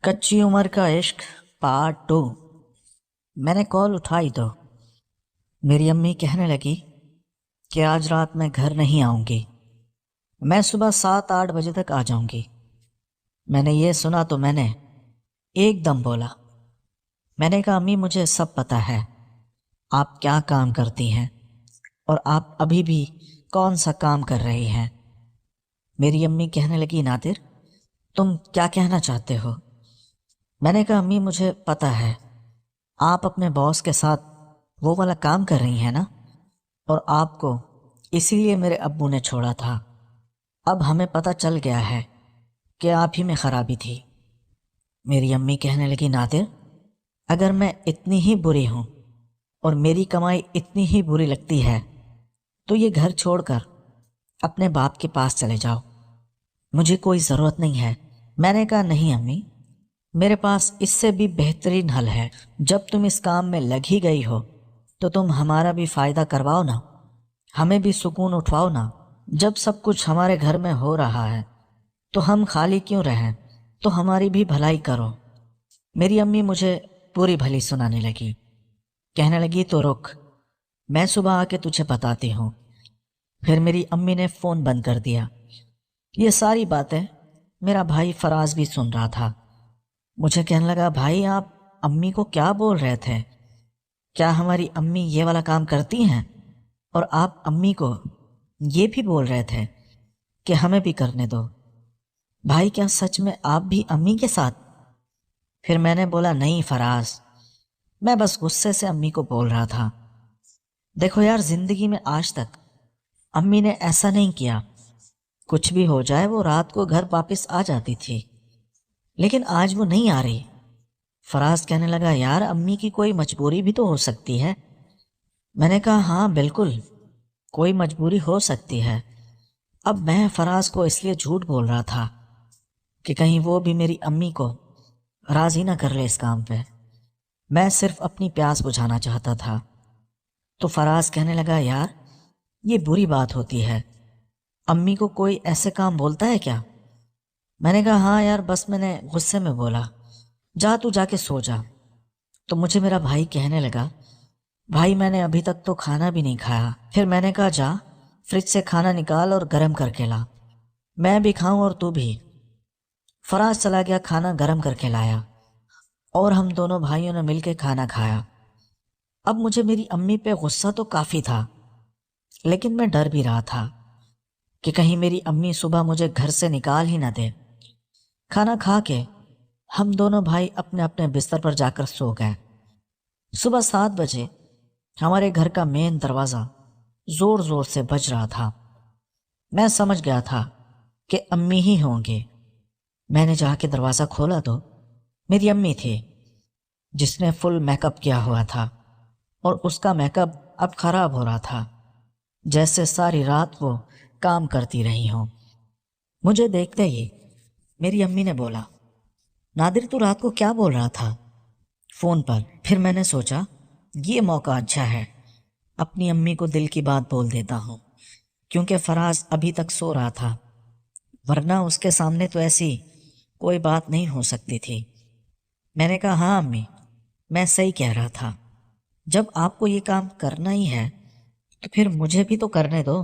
कच्ची उम्र का इश्क पार्ट 2। मैंने कॉल उठाई तो मेरी अम्मी कहने लगी कि आज रात मैं घर नहीं आऊंगी, मैं सुबह 7-8 बजे तक आ जाऊंगी। मैंने ये सुना तो मैंने एकदम बोला, मैंने कहा अम्मी मुझे सब पता है आप क्या काम करती हैं और आप अभी भी कौन सा काम कर रही हैं। मेरी अम्मी कहने लगी, नादिर तुम क्या कहना चाहते हो। मैंने कहा अम्मी मुझे पता है आप अपने बॉस के साथ वो वाला काम कर रही हैं ना, और आपको इसीलिए मेरे अब्बू ने छोड़ा था। अब हमें पता चल गया है कि आप ही में खराबी थी। मेरी अम्मी कहने लगी, नादिर अगर मैं इतनी ही बुरी हूँ और मेरी कमाई इतनी ही बुरी लगती है तो ये घर छोड़कर अपने बाप के पास चले जाओ, मुझे कोई ज़रूरत नहीं है। मैंने कहा नहीं अम्मी, मेरे पास इससे भी बेहतरीन हल है। जब तुम इस काम में लगी गई हो तो तुम हमारा भी फ़ायदा करवाओ ना, हमें भी सुकून उठवाओ ना। जब सब कुछ हमारे घर में हो रहा है तो हम खाली क्यों रहें, तो हमारी भी भलाई करो। मेरी अम्मी मुझे पूरी भली सुनाने लगी, कहने लगी तो रुक, मैं सुबह आके तुझे बताती हूँ। फिर मेरी अम्मी ने फ़ोन बंद कर दिया। ये सारी बातें मेरा भाई फराज भी सुन रहा था। मुझे कहने लगा, भाई आप अम्मी को क्या बोल रहे थे, क्या हमारी अम्मी ये वाला काम करती हैं? और आप अम्मी को ये भी बोल रहे थे कि हमें भी करने दो। भाई क्या सच में आप भी अम्मी के साथ? फिर मैंने बोला, नहीं फराज, मैं बस गुस्से से अम्मी को बोल रहा था। देखो यार, ज़िंदगी में आज तक अम्मी ने ऐसा नहीं किया, कुछ भी हो जाए वो रात को घर वापस आ जाती थी, लेकिन आज वो नहीं आ रही। फराज कहने लगा, यार अम्मी की कोई मजबूरी भी तो हो सकती है। मैंने कहा हाँ बिल्कुल, कोई मजबूरी हो सकती है। अब मैं फराज को इसलिए झूठ बोल रहा था कि कहीं वो भी मेरी अम्मी को राज़ी ना कर ले इस काम पे। मैं सिर्फ अपनी प्यास बुझाना चाहता था। तो फराज कहने लगा, यार ये बुरी बात होती है, अम्मी को कोई ऐसे काम बोलता है क्या? मैंने कहा हाँ यार, बस मैंने गुस्से में बोला, जा तू जाके सो जा। तो मुझे मेरा भाई कहने लगा, भाई मैंने अभी तक तो खाना भी नहीं खाया। फिर मैंने कहा जा फ्रिज से खाना निकाल और गर्म करके ला, मैं भी खाऊं और तू भी। फराज चला गया, खाना गर्म करके लाया और हम दोनों भाइयों ने मिलकर खाना खाया। अब मुझे मेरी अम्मी पे गुस्सा तो काफ़ी था, लेकिन मैं डर भी रहा था कि कहीं मेरी अम्मी सुबह मुझे घर से निकाल ही ना दे। खाना खा के हम दोनों भाई अपने अपने बिस्तर पर जाकर सो गए। सुबह 7 बजे हमारे घर का मेन दरवाज़ा ज़ोर ज़ोर से बज रहा था। मैं समझ गया था कि अम्मी ही होंगे। मैंने जाके दरवाज़ा खोला तो मेरी अम्मी थी, जिसने फुल मेकअप किया हुआ था और उसका मेकअप अब ख़राब हो रहा था, जैसे सारी रात वो काम करती रही हो। मुझे देखते ही मेरी अम्मी ने बोला, नादिर तू रात को क्या बोल रहा था फ़ोन पर? फिर मैंने सोचा ये मौका अच्छा है, अपनी अम्मी को दिल की बात बोल देता हूँ, क्योंकि फराज अभी तक सो रहा था, वरना उसके सामने तो ऐसी कोई बात नहीं हो सकती थी। मैंने कहा हाँ अम्मी, मैं सही कह रहा था, जब आपको ये काम करना ही है तो फिर मुझे भी तो करने दो,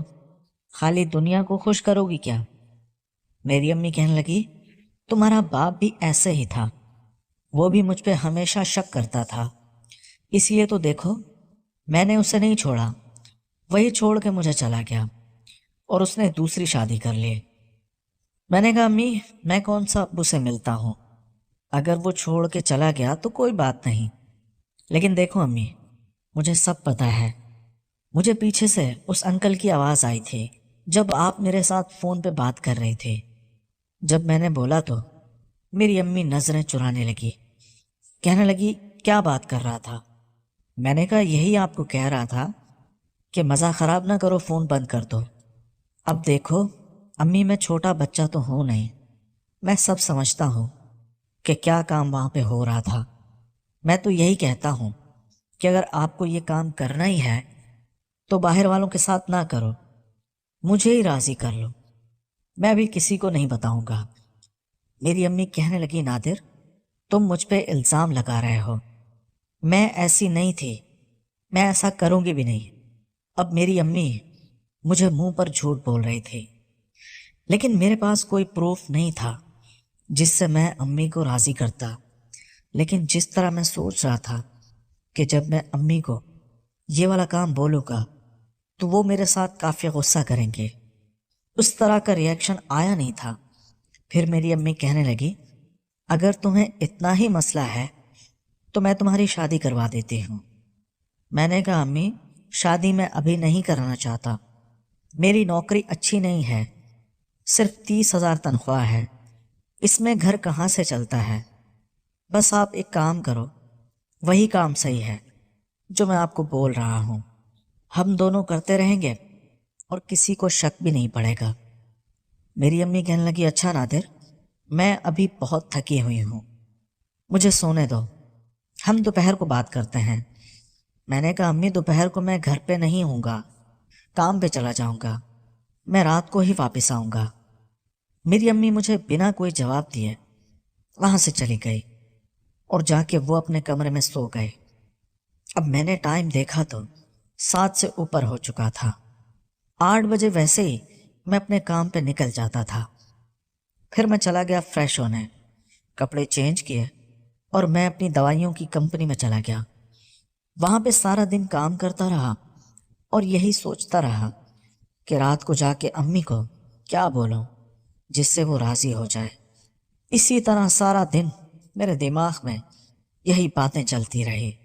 खाली दुनिया को खुश करोगी क्या? मेरी अम्मी कहने लगी, तुम्हारा बाप भी ऐसे ही था, वो भी मुझ पे हमेशा शक करता था, इसलिए तो देखो मैंने उसे नहीं छोड़ा, वही छोड़ के मुझे चला गया और उसने दूसरी शादी कर ली। मैंने कहा अम्मी, मैं कौन सा अब्बू से मिलता हूँ, अगर वो छोड़ के चला गया तो कोई बात नहीं, लेकिन देखो अम्मी मुझे सब पता है। मुझे पीछे से उस अंकल की आवाज़ आई थी जब आप मेरे साथ फ़ोन पे बात कर रहे थे। जब मैंने बोला तो मेरी अम्मी नज़रें चुराने लगी, कहने लगी क्या बात कर रहा था? मैंने कहा यही आपको कह रहा था कि मज़ा ख़राब ना करो, फ़ोन बंद कर दो। अब देखो अम्मी, मैं छोटा बच्चा तो हूँ नहीं, मैं सब समझता हूँ कि क्या काम वहाँ पे हो रहा था। मैं तो यही कहता हूँ कि अगर आपको ये काम करना ही है तो बाहर वालों के साथ ना करो, मुझे ही राज़ी कर लो, मैं भी किसी को नहीं बताऊँगा। मेरी अम्मी कहने लगी, नादिर तुम मुझ पे इल्ज़ाम लगा रहे हो। मैं ऐसी नहीं थी, मैं ऐसा करूँगी भी नहीं। अब मेरी अम्मी मुझे मुंह पर झूठ बोल रही थी, लेकिन मेरे पास कोई प्रूफ नहीं था जिससे मैं अम्मी को राज़ी करता। लेकिन जिस तरह मैं सोच रहा था कि जब मैं अम्मी को ये वाला काम बोलूँगा तो वो मेरे साथ काफ़ी गुस्सा करेंगे, उस तरह का रिएक्शन आया नहीं था। फिर मेरी अम्मी कहने लगी, अगर तुम्हें इतना ही मसला है तो मैं तुम्हारी शादी करवा देती हूँ। मैंने कहा, अम्मी शादी मैं अभी नहीं करना चाहता, मेरी नौकरी अच्छी नहीं है, सिर्फ 30,000 तनख्वाह है, इसमें घर कहाँ से चलता है। बस आप एक काम करो, वही काम सही है जो मैं आपको बोल रहा हूँ, हम दोनों करते रहेंगे और किसी को शक भी नहीं पड़ेगा। मेरी अम्मी कहने लगी, अच्छा नादिर, मैं अभी बहुत थकी हुई हूँ, मुझे सोने दो, हम दोपहर को बात करते हैं। मैंने कहा, अम्मी दोपहर को मैं घर पे नहीं हूँगा, काम पे चला जाऊँगा, मैं रात को ही वापस आऊँगा। मेरी अम्मी मुझे बिना कोई जवाब दिए वहाँ से चली गई और जाके वो अपने कमरे में सो गए। अब मैंने टाइम देखा तो 7 से ऊपर हो चुका था। 8 बजे वैसे ही मैं अपने काम पे निकल जाता था। फिर मैं चला गया फ्रेश होने, कपड़े चेंज किए और मैं अपनी दवाइयों की कंपनी में चला गया। वहाँ पे सारा दिन काम करता रहा और यही सोचता रहा कि रात को जाके अम्मी को क्या बोलूं जिससे वो राज़ी हो जाए। इसी तरह सारा दिन मेरे दिमाग में यही बातें चलती रही।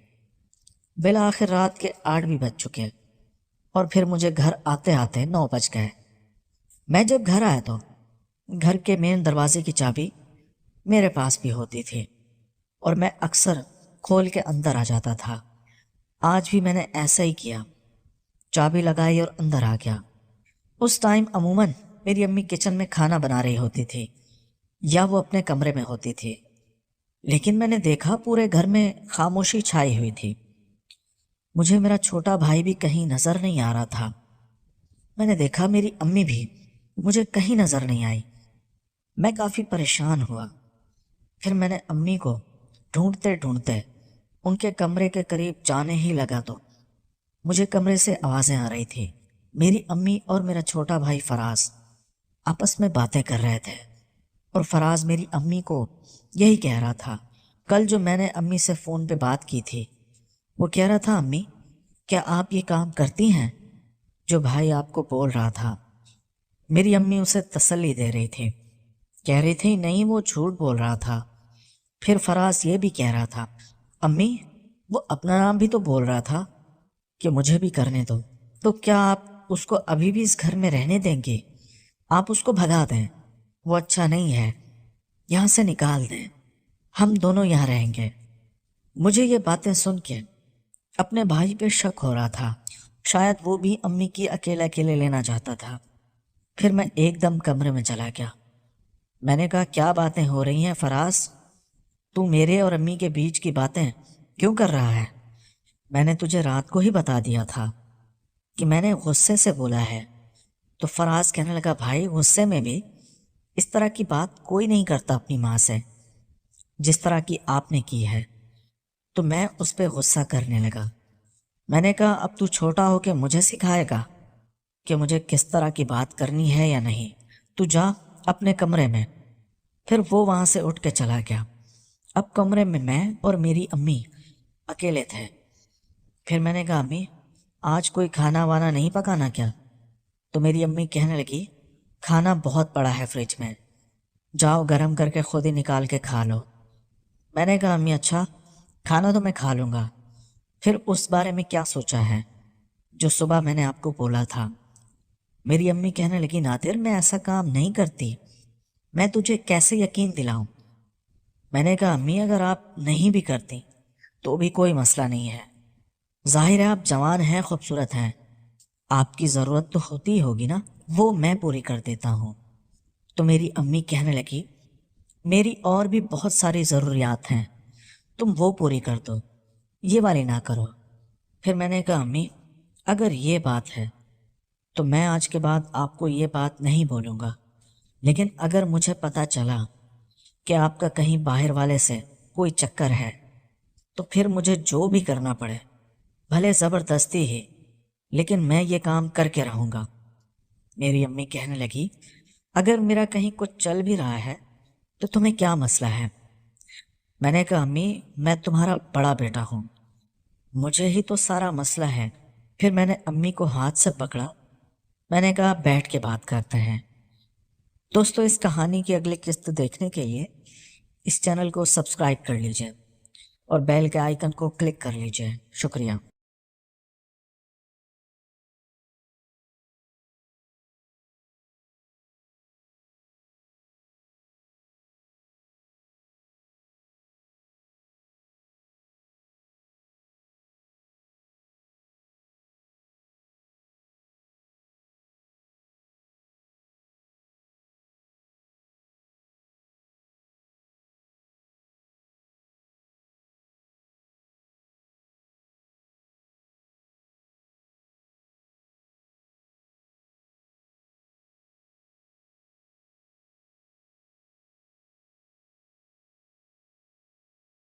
बिला आखिर रात के 8 भी बज चुके और फिर मुझे घर आते आते 9 बज गए। मैं जब घर आया तो घर के मेन दरवाजे की चाबी मेरे पास भी होती थी और मैं अक्सर खोल के अंदर आ जाता था। आज भी मैंने ऐसा ही किया, चाबी लगाई और अंदर आ गया। उस टाइम अमूमन मेरी अम्मी किचन में खाना बना रही होती थी या वो अपने कमरे में होती थी, लेकिन मैंने देखा पूरे घर में खामोशी छाई हुई थी। मुझे मेरा छोटा भाई भी कहीं नज़र नहीं आ रहा था। मैंने देखा मेरी अम्मी भी मुझे कहीं नज़र नहीं आई। मैं काफ़ी परेशान हुआ। फिर मैंने अम्मी को ढूंढते ढूंढते उनके कमरे के करीब जाने ही लगा तो मुझे कमरे से आवाज़ें आ रही थी। मेरी अम्मी और मेरा छोटा भाई फराज आपस में बातें कर रहे थे और फराज मेरी अम्मी को यही कह रहा था, कल जो मैंने अम्मी से फ़ोन पे बात की थी, वो कह रहा था, अम्मी क्या आप ये काम करती हैं जो भाई आपको बोल रहा था। मेरी अम्मी उसे तसल्ली दे रही थी, कह रही थी नहीं वो झूठ बोल रहा था। फिर फराज ये भी कह रहा था, अम्मी वो अपना नाम भी तो बोल रहा था कि मुझे भी करने दो, तो क्या आप उसको अभी भी इस घर में रहने देंगे? आप उसको भगा दें, वो अच्छा नहीं है, यहाँ से निकाल दें, हम दोनों यहाँ रहेंगे। मुझे ये बातें सुन के अपने भाई पे शक हो रहा था, शायद वो भी अम्मी की अकेले अकेले लेना चाहता था। फिर मैं एकदम कमरे में चला गया। मैंने कहा, क्या बातें हो रही हैं फराज, तू मेरे और अम्मी के बीच की बातें क्यों कर रहा है? मैंने तुझे रात को ही बता दिया था कि मैंने गुस्से से बोला है। तो फराज कहने लगा, भाई गुस्से में भी इस तरह की बात कोई नहीं करता अपनी माँ से जिस तरह की आपने की है। तो मैं उस पर गुस्सा करने लगा। मैंने कहा, अब तू छोटा हो के मुझे सिखाएगा कि मुझे किस तरह की बात करनी है या नहीं, तू जा अपने कमरे में। फिर वो वहाँ से उठ के चला गया। अब कमरे में मैं और मेरी अम्मी अकेले थे। फिर मैंने कहा, अम्मी आज कोई खाना वाना नहीं पकाना क्या? तो मेरी अम्मी कहने लगी, खाना बहुत पड़ा है फ्रिज में, जाओ गरम करके खुद ही निकाल के खा लो। मैंने कहा, अम्मी अच्छा खाना तो मैं खा लूँगा, फिर उस बारे में क्या सोचा है जो सुबह मैंने आपको बोला था? मेरी अम्मी कहने लगी, नादिर मैं ऐसा काम नहीं करती, मैं तुझे कैसे यकीन दिलाऊं? मैंने कहा, अम्मी अगर आप नहीं भी करती तो भी कोई मसला नहीं है, जाहिर है आप जवान हैं, खूबसूरत हैं, आपकी ज़रूरत तो होती ही होगी ना, वो मैं पूरी कर देता हूँ। तो मेरी अम्मी कहने लगी, मेरी और भी बहुत सारी ज़रूरियात हैं, तुम वो पूरी कर दो, ये वाली ना करो। फिर मैंने कहा, अम्मी अगर ये बात है तो मैं आज के बाद आपको ये बात नहीं बोलूँगा, लेकिन अगर मुझे पता चला कि आपका कहीं बाहर वाले से कोई चक्कर है तो फिर मुझे जो भी करना पड़े, भले ज़बरदस्ती ही, लेकिन मैं ये काम करके रहूँगा। मेरी अम्मी कहने लगी, अगर मेरा कहीं कुछ चल भी रहा है तो तुम्हें क्या मसला है? मैंने कहा, अम्मी मैं तुम्हारा बड़ा बेटा हूँ, मुझे ही तो सारा मसला है। फिर मैंने अम्मी को हाथ से पकड़ा। मैंने कहा, बैठ के बात करते हैं। दोस्तों, इस कहानी की अगली किस्त देखने के लिए इस चैनल को सब्सक्राइब कर लीजिए और बेल के आइकन को क्लिक कर लीजिए। शुक्रिया।